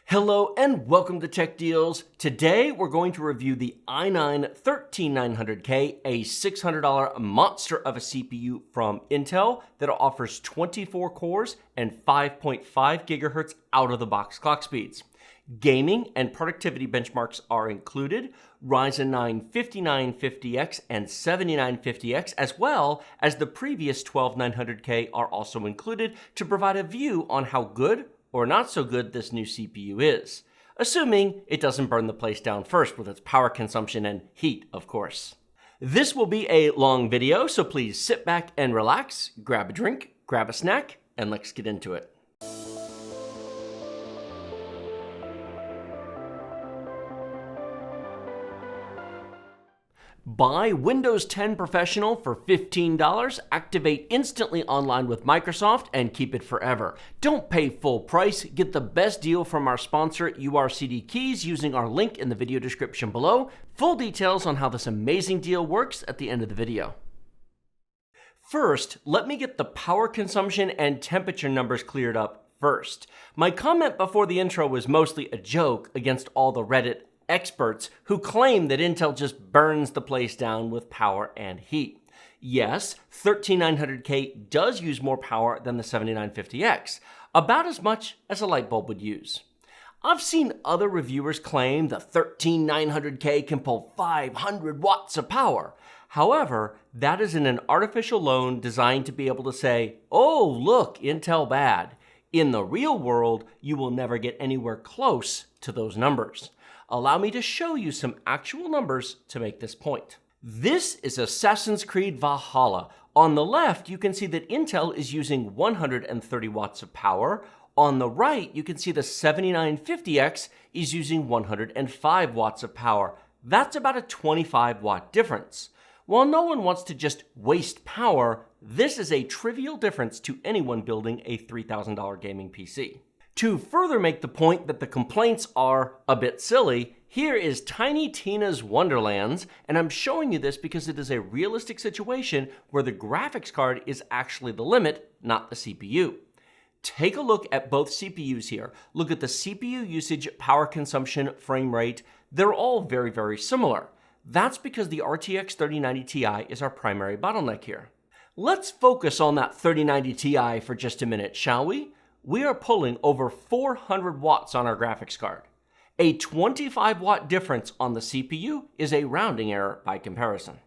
Hello and welcome to Tech Deals. Today we're going to review the i9-13900K, a $600 monster of a CPU from Intel that offers 24 cores and 5.5 gigahertz out-of-the-box clock speeds. Gaming and productivity benchmarks are included, Ryzen 9 5950X and 7950X, as well as the previous 12900K are also included to provide a view on how good or not so good this new CPU is, assuming it doesn't burn the place down first with its power consumption and heat, of course. This will be a long video, so please sit back and relax, grab a drink, grab a snack, and let's get into it. Buy Windows 10 Professional for $15, activate instantly online with Microsoft, and keep it forever. Don't pay full price. Get the best deal from our sponsor, URCD Keys, using our link in the video description below. Full details on how this amazing deal works at the end of the video. First, let me get the power consumption and temperature numbers cleared up first. My comment before the intro was mostly a joke against all the Reddit experts who claim that Intel just burns the place down with power and heat. Yes, 13900K does use more power than the 7950X, about as much as a light bulb would use. I've seen other reviewers claim the 13900K can pull 500 watts of power. However, that is in an artificial loan designed to be able to say, oh, look, Intel bad. In the real world, you will never get anywhere close to those numbers. Allow me to show you some actual numbers to make this point. This is Assassin's Creed Valhalla. On the left, you can see that Intel is using 130 watts of power. On the right, you can see the 7950X is using 105 watts of power. That's about a 25 watt difference. While no one wants to just waste power, this is a trivial difference to anyone building a $3,000 gaming PC. To further make the point that the complaints are a bit silly, here is Tiny Tina's Wonderlands, and I'm showing you this because it is a realistic situation where the graphics card is actually the limit, not the CPU. Take a look at both CPUs here. Look at the CPU usage, power consumption, frame rate. They're all very, very similar. That's because the RTX 3090 Ti is our primary bottleneck here. Let's focus on that 3090 Ti for just a minute, shall we? We are pulling over 400 watts on our graphics card. A 25 watt difference on the CPU is a rounding error by comparison.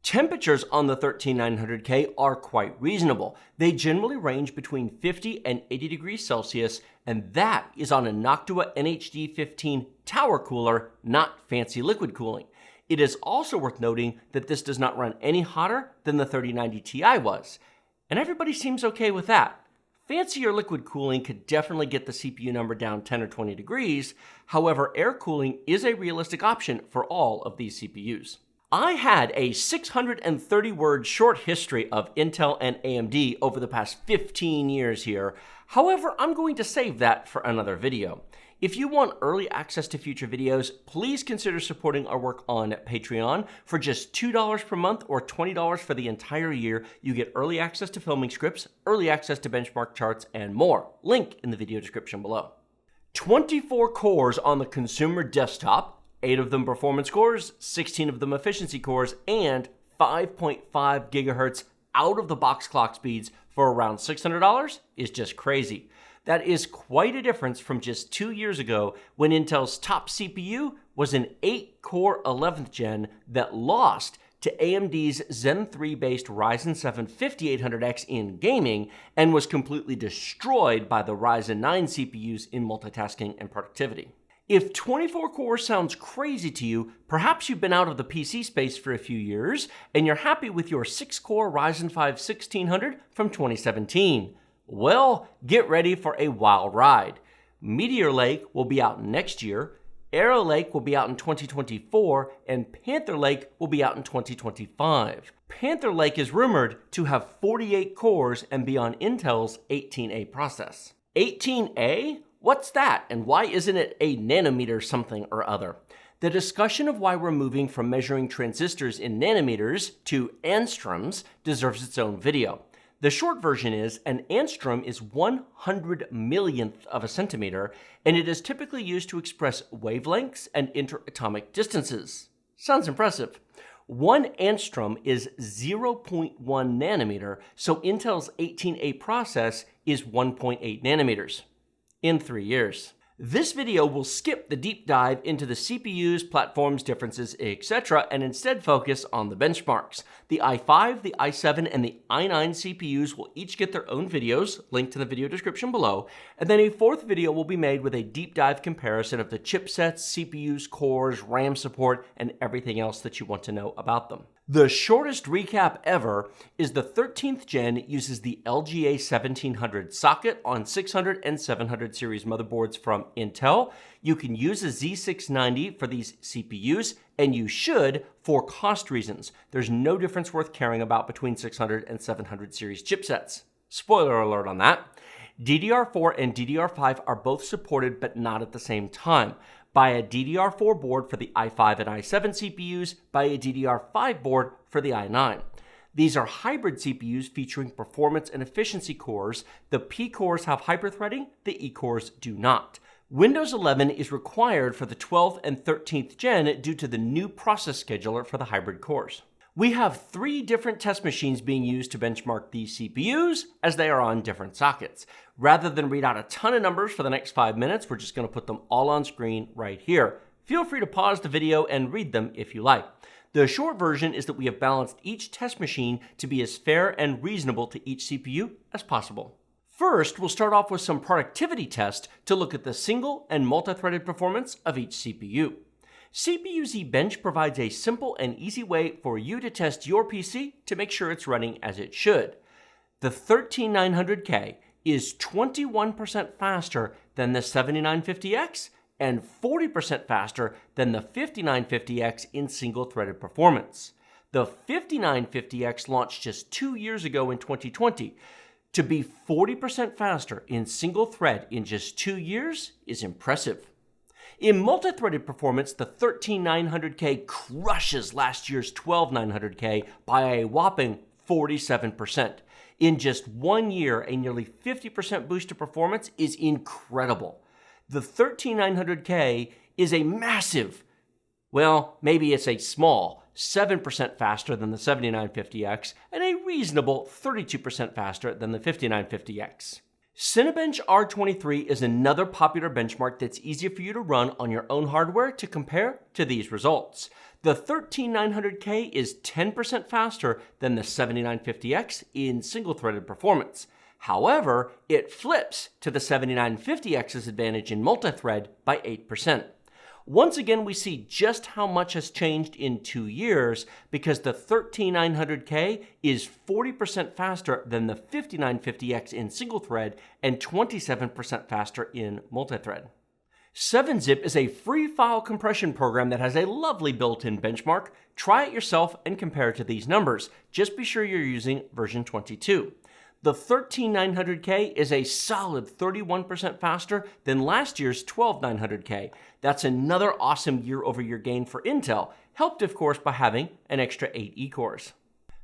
Temperatures on the 13900K are quite reasonable. They generally range between 50 and 80 degrees Celsius, and that is on a Noctua NHD 15 tower cooler, not fancy liquid cooling. It is also worth noting that this does not run any hotter than the 3090 Ti was, and everybody seems okay with that. Fancier liquid cooling could definitely get the CPU number down 10 or 20 degrees. However, air cooling is a realistic option for all of these CPUs. I had a 630-word short history of Intel and AMD over the past 15 years here. However, I'm going to save that for another video. If you want early access to future videos, please consider supporting our work on Patreon. For just $2 per month or $20 for the entire year, you get early access to filming scripts, early access to benchmark charts, and more. Link in the video description below. 24 cores on the consumer desktop, 8 of them performance cores, 16 of them efficiency cores, and 5.5 gigahertz out-of-the-box clock speeds for around $600 is just crazy. That is quite a difference from just 2 years ago when Intel's top CPU was an 8-core 11th gen that lost to AMD's Zen 3-based Ryzen 7 5800X in gaming and was completely destroyed by the Ryzen 9 CPUs in multitasking and productivity. If 24 cores sounds crazy to you, perhaps you've been out of the PC space for a few years and you're happy with your 6-core Ryzen 5 1600 from 2017. Well, get ready for a wild ride. Meteor Lake will be out next year, Arrow Lake will be out in 2024, and Panther Lake will be out in 2025. Panther Lake is rumored to have 48 cores and be on Intel's 18A process. 18A? What's that, and why isn't it a nanometer something or other? The discussion of why we're moving from measuring transistors in nanometers to angstroms deserves its own video. The short version is an angstrom is 100 millionth of a centimeter, and it is typically used to express wavelengths and interatomic distances. Sounds impressive. 1 angstrom is 0.1 nanometer, so Intel's 18A process is 1.8 nanometers in 3 years. This video will skip the deep dive into the CPUs, platforms, differences, etc., and instead focus on the benchmarks. The i5, the i7, and the i9 CPUs will each get their own videos, linked in the video description below, and then a fourth video will be made with a deep dive comparison of the chipsets, CPUs, cores, RAM support, and everything else that you want to know about them. The shortest recap ever is the 13th gen uses the LGA 1700 socket on 600 and 700 series motherboards from Intel. You can use a Z690 for these CPUs, and you should for cost reasons. There's no difference worth caring about between 600 and 700 series chipsets. Spoiler alert on that. DDR4 and DDR5 are both supported, but not at the same time. Buy a DDR4 board for the i5 and i7 CPUs, buy a DDR5 board for the i9. These are hybrid CPUs featuring performance and efficiency cores. The P cores have hyperthreading, the E cores do not. Windows 11 is required for the 12th and 13th gen due to the new process scheduler for the hybrid cores. We have 3 different test machines being used to benchmark these CPUs as they are on different sockets. Rather than read out a ton of numbers for the next 5 minutes, we're just going to put them all on screen right here. Feel free to pause the video and read them if you like. The short version is that we have balanced each test machine to be as fair and reasonable to each CPU as possible. First, we'll start off with some productivity tests to look at the single and multi-threaded performance of each CPU. CPU-Z Bench provides a simple and easy way for you to test your PC to make sure it's running as it should. The 13900K is 21% faster than the 7950X and 40% faster than the 5950X in single-threaded performance. The 5950X launched just 2 years ago in 2020. To be 40% faster in single thread in just 2 years is impressive. In multi-threaded performance, the 13900K crushes last year's 12900K by a whopping 47%. In just 1 year, a nearly 50% boost to performance is incredible. The 13900K is a massive, well, maybe it's a small 7% faster than the 7950X and a reasonable 32% faster than the 5950X. Cinebench R23 is another popular benchmark that's easy for you to run on your own hardware to compare to these results. The 13900K is 10% faster than the 7950X in single-threaded performance. However, it flips to the 7950X's advantage in multi-thread by 8%. Once again, we see just how much has changed in 2 years because the 13900K is 40% faster than the 5950X in single thread and 27% faster in multi-thread. 7-Zip is a free file compression program that has a lovely built-in benchmark. Try it yourself and compare it to these numbers. Just be sure you're using version 22. The 13900K is a solid 31% faster than last year's 12900K. That's another awesome year-over-year gain for Intel, helped of course by having an extra 8 E-cores.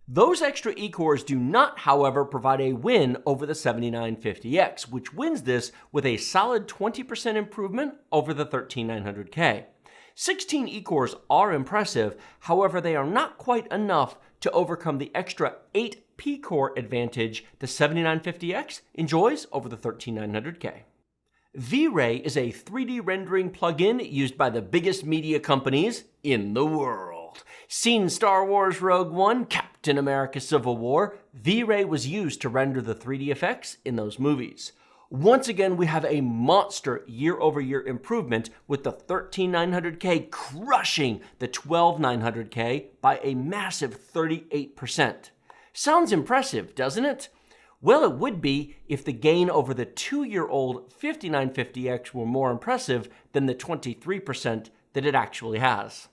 Those extra E-cores do not, however, provide a win over the 7950X, which wins this with a solid 20% improvement over the 13900K. 16 E-cores are impressive, however they are not quite enough to overcome the extra 8 P-core advantage the 7950X enjoys over the 13900K. V-Ray is a 3D rendering plugin used by the biggest media companies in the world. Seen Star Wars Rogue One, Captain America Civil War, V-Ray was used to render the 3D effects in those movies. Once again, we have a monster year-over-year improvement with the 13900K crushing the 12900K by a massive 38%. Sounds impressive, doesn't it? Well, it would be if the gain over the 2-year-old 5950X were more impressive than the 23% that it actually has.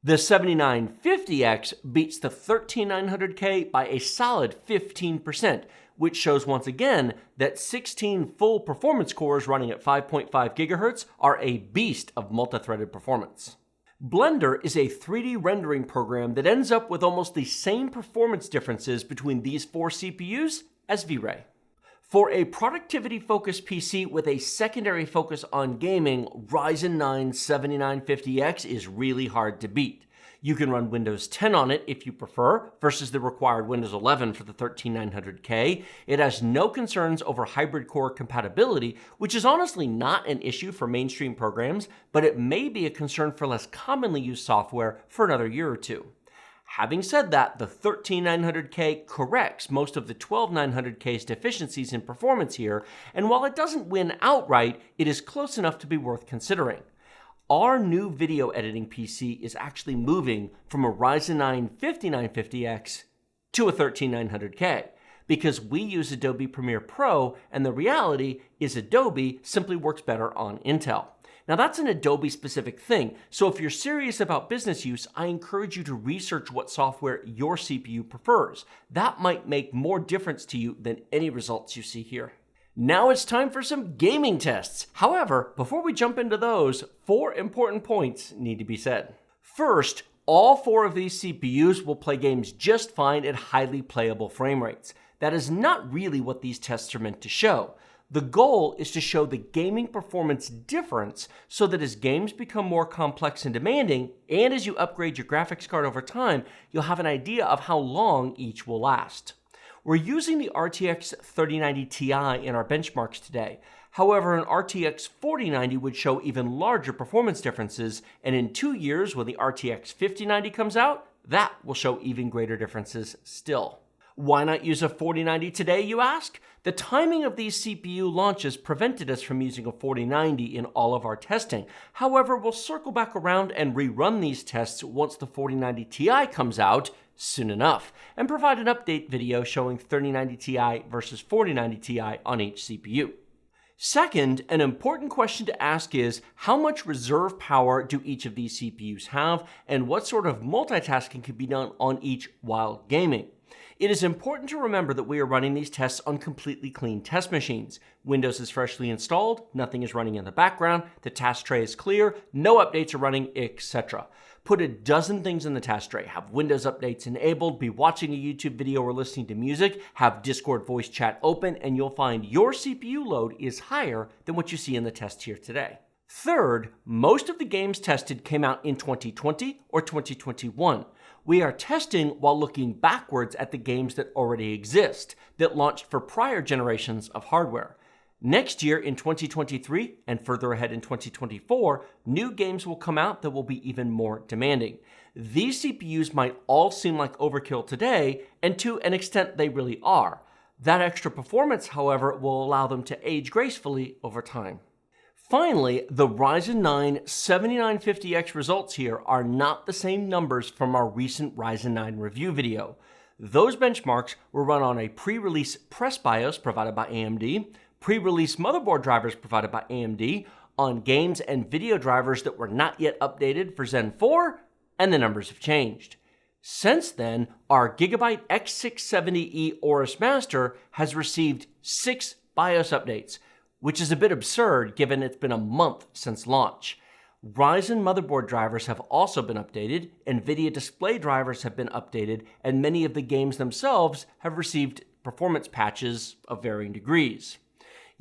The 7950X beats the 13900K by a solid 15%, which shows once again that 16 full performance cores running at 5.5 GHz are a beast of multi-threaded performance. Blender is a 3D rendering program that ends up with almost the same performance differences between these 4 CPUs as V-Ray. For a productivity-focused PC with a secondary focus on gaming, Ryzen 9 7950X is really hard to beat. You can run Windows 10 on it if you prefer, versus the required Windows 11 for the 13900K. It has no concerns over hybrid core compatibility, which is honestly not an issue for mainstream programs, but it may be a concern for less commonly used software for another year or two. Having said that, the 13900K corrects most of the 12900K's deficiencies in performance here, and while it doesn't win outright, it is close enough to be worth considering. Our new video editing PC is actually moving from a Ryzen 9 5950X to a 13900K because we use Adobe Premiere Pro, and the reality is Adobe simply works better on Intel. Now that's an Adobe-specific thing, so if you're serious about business use, I encourage you to research what software your CPU prefers. That might make more difference to you than any results you see here. Now it's time for some gaming tests. However, before we jump into those, 4 important points need to be said. First, all 4 of these CPUs will play games just fine at highly playable frame rates. That is not really what these tests are meant to show. The goal is to show the gaming performance difference so that as games become more complex and demanding, and as you upgrade your graphics card over time, you'll have an idea of how long each will last. We're using the RTX 3090 Ti in our benchmarks today. However, an RTX 4090 would show even larger performance differences, and in 2 years when the RTX 5090 comes out, that will show even greater differences still. Why not use a 4090 today, you ask? The timing of these CPU launches prevented us from using a 4090 in all of our testing. However, we'll circle back around and rerun these tests once the 4090 Ti comes out soon enough, and provide an update video showing 3090 Ti versus 4090 Ti on each CPU. Second, an important question to ask is, how much reserve power do each of these CPUs have, and what sort of multitasking can be done on each while gaming? It is important to remember that we are running these tests on completely clean test machines. Windows is freshly installed, nothing is running in the background, the task tray is clear, no updates are running, etc. Put a dozen things in the task tray. Have Windows updates enabled, be watching a YouTube video or listening to music, have Discord voice chat open, and you'll find your CPU load is higher than what you see in the test here today. Third, most of the games tested came out in 2020 or 2021. We are testing while looking backwards at the games that already exist, that launched for prior generations of hardware. Next year in 2023 and further ahead in 2024, new games will come out that will be even more demanding. These CPUs might all seem like overkill today, and to an extent they really are. That extra performance, however, will allow them to age gracefully over time. Finally, the Ryzen 9 7950X results here are not the same numbers from our recent Ryzen 9 review video. Those benchmarks were run on a pre-release press BIOS provided by AMD, pre-release motherboard drivers provided by AMD, on games and video drivers that were not yet updated for Zen 4, and the numbers have changed. Since then, our Gigabyte X670E Aorus Master has received 6 BIOS updates, which is a bit absurd given it's been a month since launch. Ryzen motherboard drivers have also been updated, NVIDIA display drivers have been updated, and many of the games themselves have received performance patches of varying degrees.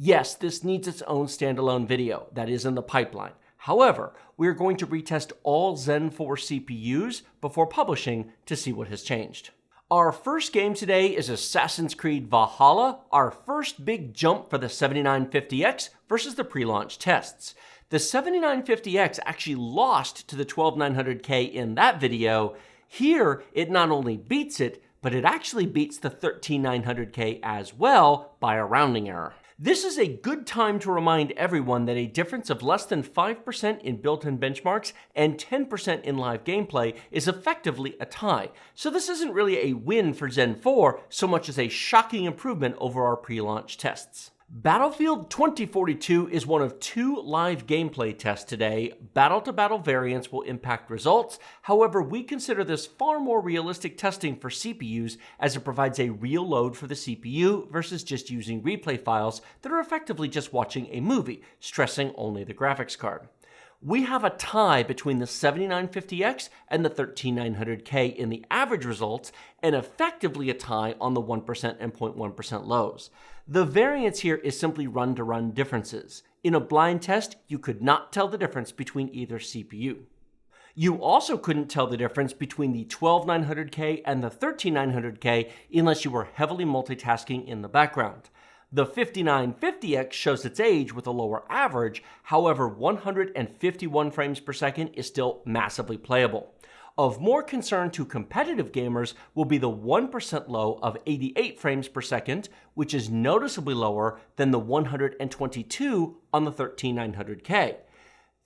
Yes, this needs its own standalone video that is in the pipeline. However, we are going to retest all Zen 4 CPUs before publishing to see what has changed. Our first game today is Assassin's Creed Valhalla, our first big jump for the 7950X versus the pre-launch tests. The 7950X actually lost to the 12900K in that video. Here, it not only beats it, but it actually beats the 13900K as well by a rounding error. This is a good time to remind everyone that a difference of less than 5% in built-in benchmarks and 10% in live gameplay is effectively a tie. So this isn't really a win for Zen 4 so much as a shocking improvement over our pre-launch tests. Battlefield 2042 is one of 2 live gameplay tests today. Battle-to-battle variants will impact results. However, we consider this far more realistic testing for CPUs as it provides a real load for the CPU versus just using replay files that are effectively just watching a movie, stressing only the graphics card. We have a tie between the 7950X and the 13900K in the average results, and effectively a tie on the 1% and 0.1% lows. The variance here is simply run-to-run differences. In a blind test, you could not tell the difference between either CPU. You also couldn't tell the difference between the 12900K and the 13900K unless you were heavily multitasking in the background. The 5950X shows its age with a lower average, however 151 frames per second is still massively playable. Of more concern to competitive gamers will be the 1% low of 88 frames per second, which is noticeably lower than the 122 on the 13900K.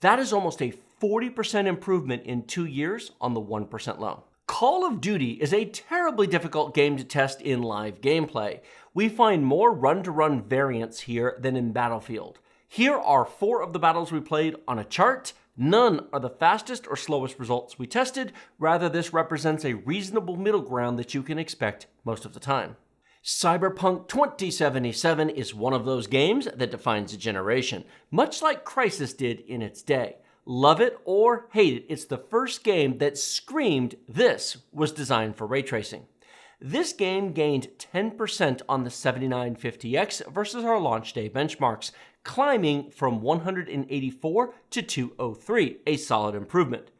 That is almost a 40% improvement in 2 years on the 1% low. Call of Duty is a terribly difficult game to test in live gameplay. We find more run-to-run variance here than in Battlefield. Here are 4 of the battles we played on a chart. None are the fastest or slowest results we tested. Rather, this represents a reasonable middle ground that you can expect most of the time. Cyberpunk 2077 is one of those games that defines a generation, much like Crysis did in its day. Love it or hate it, it's the first game that screamed this was designed for ray tracing. This game gained 10% on the 7950X versus our launch day benchmarks, climbing from 184 to 203, a solid improvement.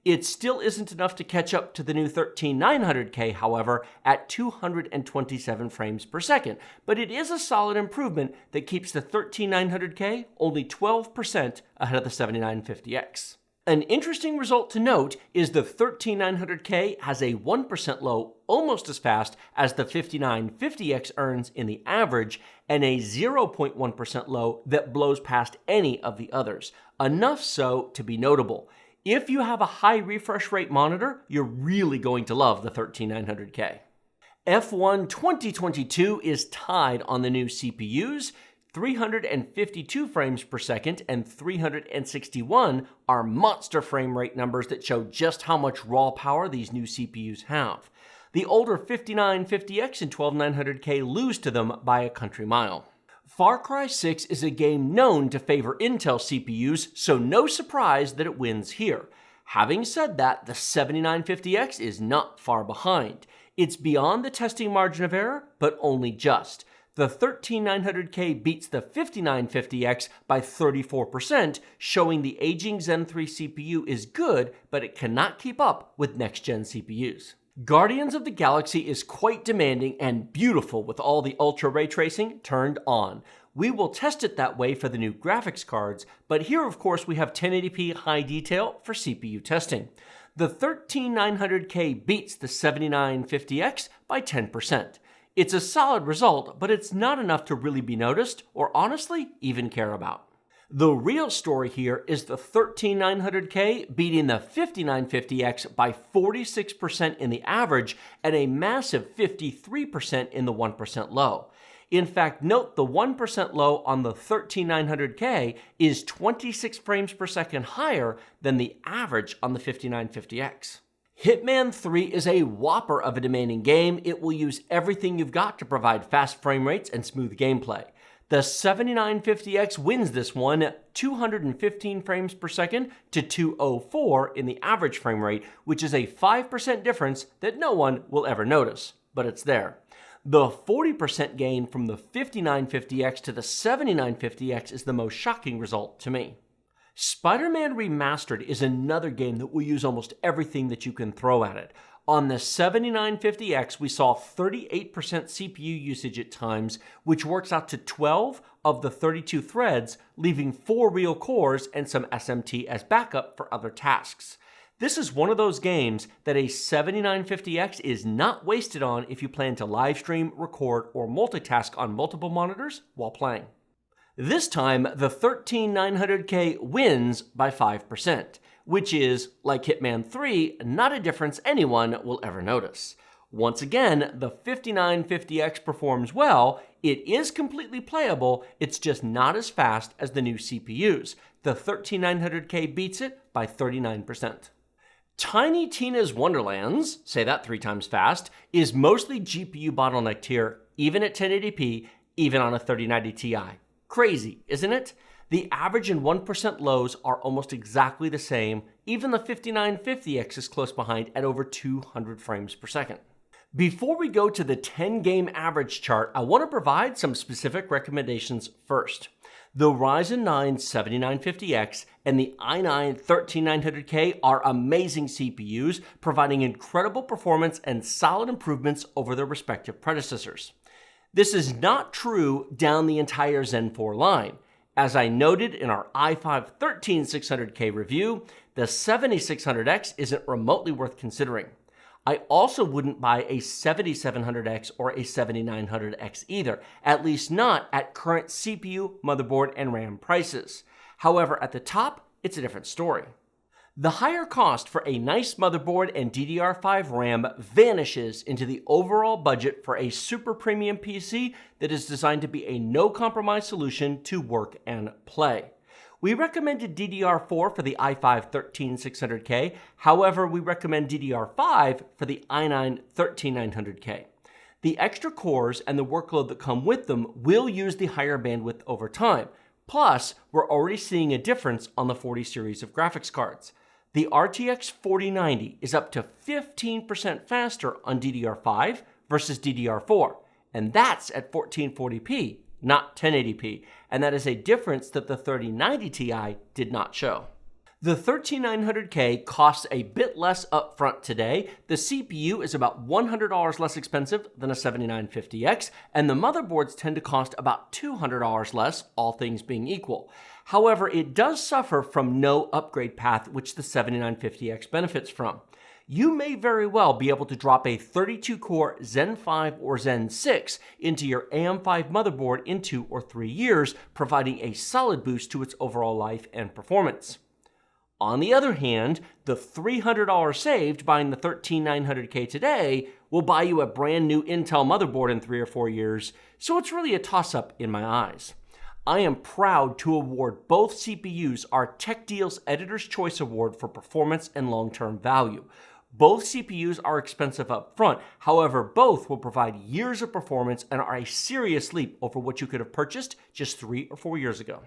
It still isn't enough to catch up to the new 13900K, however, at 227 frames per second, but it is a solid improvement that keeps the 13900K only 12% ahead of the 7950X. An interesting result to note is the 13900K has a 1% low almost as fast as the 5950X earns in the average, and a 0.1% low that blows past any of the others, enough so to be notable. If you have a high refresh rate monitor, you're really going to love the 13900K. F1 2022 is tied on the new CPUs. 352 frames per second and 361 are monster frame rate numbers that show just how much raw power these new CPUs have. The older 5950X and 12900K lose to them by a country mile. Far Cry 6 is a game known to favor Intel CPUs, so no surprise that it wins here. Having said that, the 7950X is not far behind. It's beyond the testing margin of error, but only just. The 13900K beats the 5950X by 34%, showing the aging Zen 3 CPU is good, but it cannot keep up with next-gen CPUs. Guardians of the Galaxy is quite demanding and beautiful with all the ultra ray tracing turned on. We will test it that way for the new graphics cards, but here of course we have 1080p high detail for CPU testing. The 13900K beats the 7950X by 10%. It's a solid result, but it's not enough to really be noticed or honestly even care about. The real story here is the 13900K beating the 5950X by 46% in the average and a massive 53% in the 1% low. In fact, note the 1% low on the 13900K is 26 frames per second higher than the average on the 5950X. Hitman 3 is a whopper of a demanding game. It will use everything you've got to provide fast frame rates and smooth gameplay. The 7950X wins this one, 215 frames per second to 204 in the average frame rate, which is a 5% difference that no one will ever notice, but it's there. The 40% gain from the 5950X to the 7950X is the most shocking result to me. Spider-Man Remastered is another game that will use almost everything that you can throw at it. On the 7950X, we saw 38% CPU usage at times, which works out to 12 of the 32 threads, leaving 4 real cores and some SMT as backup for other tasks. This is one of those games that a 7950X is not wasted on if you plan to live stream, record, or multitask on multiple monitors while playing. This time, the 13900K wins by 5%, which is, like Hitman 3, not a difference anyone will ever notice. Once again, the 5950X performs well. It is completely playable, it's just not as fast as the new CPUs. The 13900K beats it by 39%. Tiny Tina's Wonderlands, say that 3 times fast, is mostly GPU bottlenecked here, even at 1080p, even on a 3090 Ti. Crazy, isn't it? The average and 1% lows are almost exactly the same. Even the 5950X is close behind at over 200 frames per second. Before we go to the 10 game average chart, I want to provide some specific recommendations first. The Ryzen 9 7950X and the i9-13900K are amazing CPUs, providing incredible performance and solid improvements over their respective predecessors. This is not true down the entire Zen 4 line. As I noted in our i5 13600K review, the 7600X isn't remotely worth considering. I also wouldn't buy a 7700X or a 7900X either, at least not at current CPU, motherboard, and RAM prices. However, at the top, it's a different story. The higher cost for a nice motherboard and DDR5 RAM vanishes into the overall budget for a super premium PC that is designed to be a no-compromise solution to work and play. We recommended DDR4 for the i5 13600K, however, we recommend DDR5 for the i9-13900K. The extra cores and the workload that come with them will use the higher bandwidth over time. Plus, we're already seeing a difference on the 40 series of graphics cards. The RTX 4090 is up to 15% faster on DDR5 versus DDR4, and that's at 1440p. Not 1080p, and that is a difference that the 3090 Ti did not show. The 13900K costs a bit less upfront today. The CPU is about $100 less expensive than a 7950X, and the motherboards tend to cost about $200 less, all things being equal. However, it does suffer from no upgrade path, which the 7950X benefits from. You may very well be able to drop a 32-core Zen 5 or Zen 6 into your AM5 motherboard in 2 or 3 years, providing a solid boost to its overall life and performance. On the other hand, the $300 saved buying the 13900K today will buy you a brand new Intel motherboard in 3 or 4 years, so it's really a toss-up in my eyes. I am proud to award both CPUs our techdeals Editor's Choice Award for performance and long-term value. Both CPUs are expensive up front, however, both will provide years of performance and are a serious leap over what you could have purchased just 3 or 4 years ago.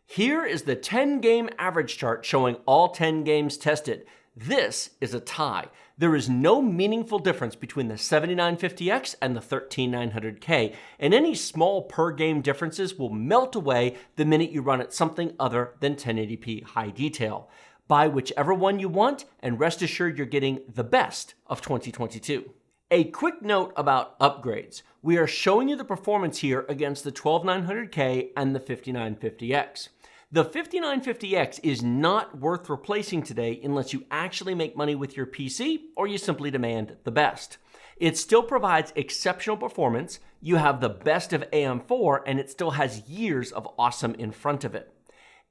Here is the 10 game average chart showing all 10 games tested. This is a tie. There is no meaningful difference between the 7950X and the 13900K, and any small per game differences will melt away the minute you run at something other than 1080p high detail. Buy whichever one you want, and rest assured you're getting the best of 2022. A quick note about upgrades. We are showing you the performance here against the 12900K and the 5950X. The 5950X is not worth replacing today unless you actually make money with your PC or you simply demand the best. It still provides exceptional performance, you have the best of AM4, and it still has years of awesome in front of it.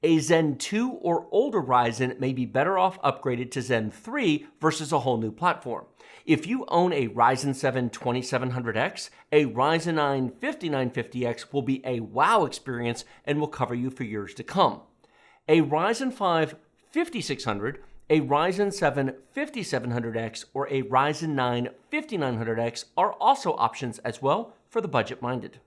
A Zen 2 or older Ryzen may be better off upgraded to Zen 3 versus a whole new platform. If you own a Ryzen 7 2700X, a Ryzen 9 5950X will be a wow experience and will cover you for years to come. A Ryzen 5 5600, a Ryzen 7 5700X, or a Ryzen 9 5900X are also options as well for the budget-minded.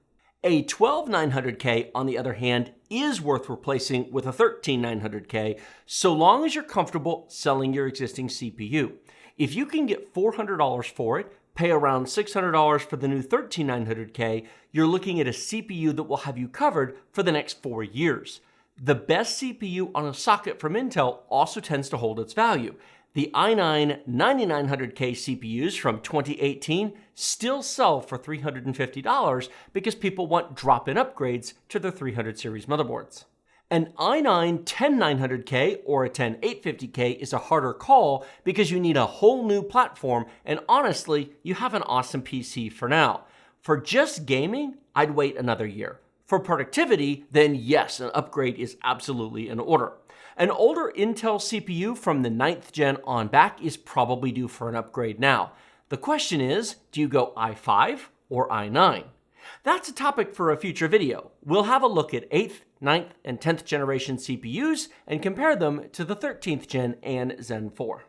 A 12900K, on the other hand, is worth replacing with a 13900K so long as you're comfortable selling your existing CPU. If you can get $400 for it, pay around $600 for the new 13900K, you're looking at a CPU that will have you covered for the next 4 years. The best CPU on a socket from Intel also tends to hold its value. The i9-9900K CPUs from 2018 still sell for $350 because people want drop-in upgrades to their 300 series motherboards. An i9-10900K or a 10850K is a harder call because you need a whole new platform, and honestly, you have an awesome PC for now. For just gaming, I'd wait another year. For productivity, then yes, an upgrade is absolutely in order. An older Intel CPU from the 9th gen on back is probably due for an upgrade now. The question is, do you go i5 or i9? That's a topic for a future video. We'll have a look at 8th, 9th, and 10th generation CPUs and compare them to the 13th gen and Zen 4.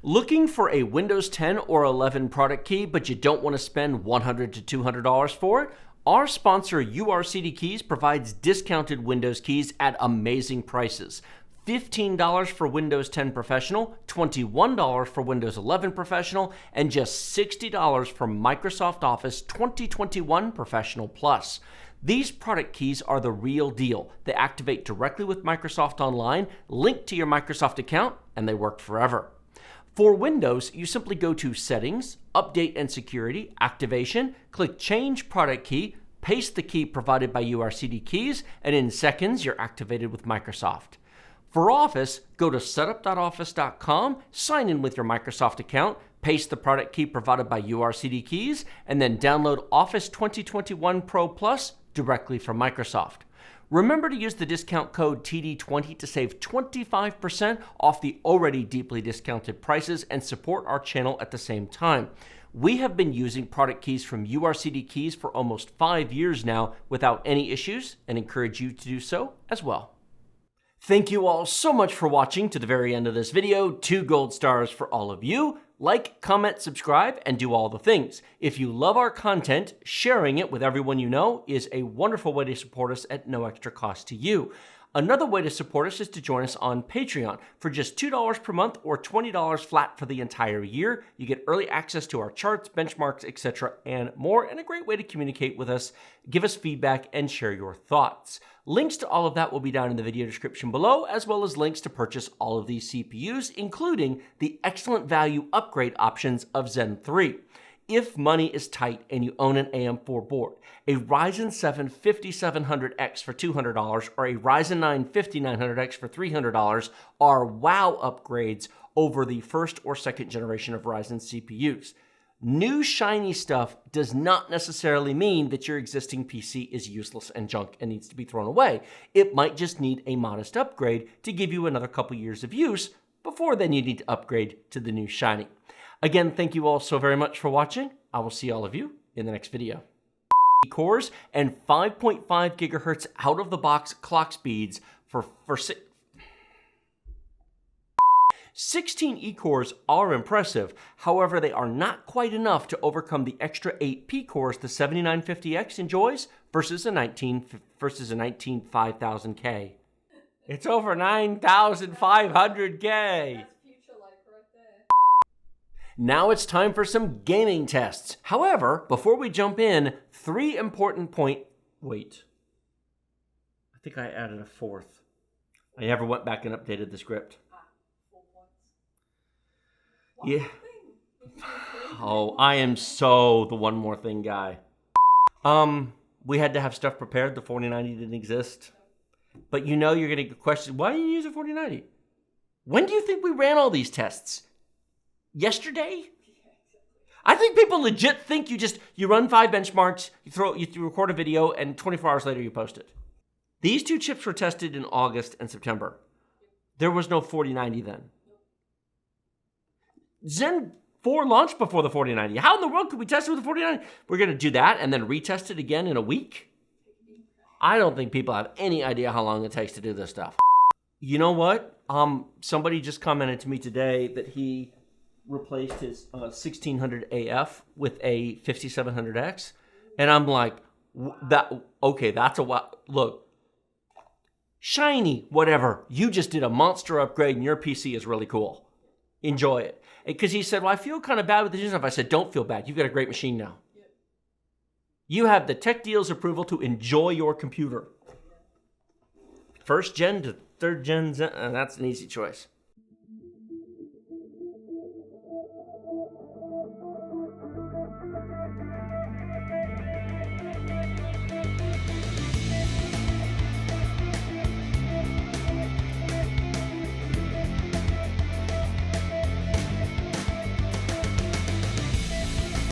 Looking for a Windows 10 or 11 product key, but you don't want to spend $100 to $200 for it? Our sponsor, URCD Keys, provides discounted Windows keys at amazing prices. $15 for Windows 10 Professional, $21 for Windows 11 Professional, and just $60 for Microsoft Office 2021 Professional Plus. These product keys are the real deal. They activate directly with Microsoft Online, link to your Microsoft account, and they work forever. For Windows, you simply go to Settings, Update and Security, Activation, click Change Product Key, paste the key provided by URCD Keys, and in seconds, you're activated with Microsoft. For Office, go to setup.office.com, sign in with your Microsoft account, paste the product key provided by URCD Keys, and then download Office 2021 Pro Plus directly from Microsoft. Remember to use the discount code TD20 to save 25% off the already deeply discounted prices and support our channel at the same time. We have been using product keys from URCD Keys for almost 5 years now without any issues and encourage you to do so as well. Thank you all so much for watching to the very end of this video. 2 gold stars for all of you. Like, comment, subscribe, and do all the things. If you love our content, sharing it with everyone you know is a wonderful way to support us at no extra cost to you. Another way to support us is to join us on Patreon. For just $2 per month or $20 flat for the entire year, you get early access to our charts, benchmarks, etc., and more, and a great way to communicate with us, give us feedback, and share your thoughts. Links to all of that will be down in the video description below, as well as links to purchase all of these CPUs, including the excellent value upgrade options of Zen 3. If money is tight and you own an AM4 board, a Ryzen 7 5700X for $200 or a Ryzen 9 5900X for $300 are wow upgrades over the first or second generation of Ryzen CPUs. New shiny stuff does not necessarily mean that your existing PC is useless and junk and needs to be thrown away. It might just need a modest upgrade to give you another couple years of use before then you need to upgrade to the new shiny. Again, thank you all so very much for watching. I will see all of you in the next video. Cores and 5.5 gigahertz out-of-the-box clock speeds for 16 E-cores are impressive. However, they are not quite enough to overcome the extra 8 P-cores the 7950X enjoys versus a 19 5000K. It's over 9,500K. Now it's time for some gaming tests. However, before we jump in, 3 important Wait. I think I added a 4th. I never went back and updated the script. 4 points. Yeah. Oh, I am so the one more thing guy. We had to have stuff prepared. The 4090 didn't exist. But you know you're going to get questions. Why didn't you use a 4090? When do you think we ran all these tests? Yesterday? I think people legit think you run 5 benchmarks, you record a video, and 24 hours later you post it. These 2 chips were tested in August and September. There was no 4090 then. Zen 4 launched before the 4090. How in the world could we test it with the 4090? We're going to do that and then retest it again in a week? I don't think people have any idea how long it takes to do this stuff. You know what? Somebody just commented to me today that he replaced his 1600 AF with a 5700X, and I'm like, okay, that's a what? Look, shiny, whatever. You just did a monster upgrade, and your PC is really cool. Enjoy it. Because he said, well, I feel kind of bad with the stuff. I said, don't feel bad. You've got a great machine now. Yep. You have the techdeals approval to enjoy your computer. 1st gen to 3rd gen, that's an easy choice.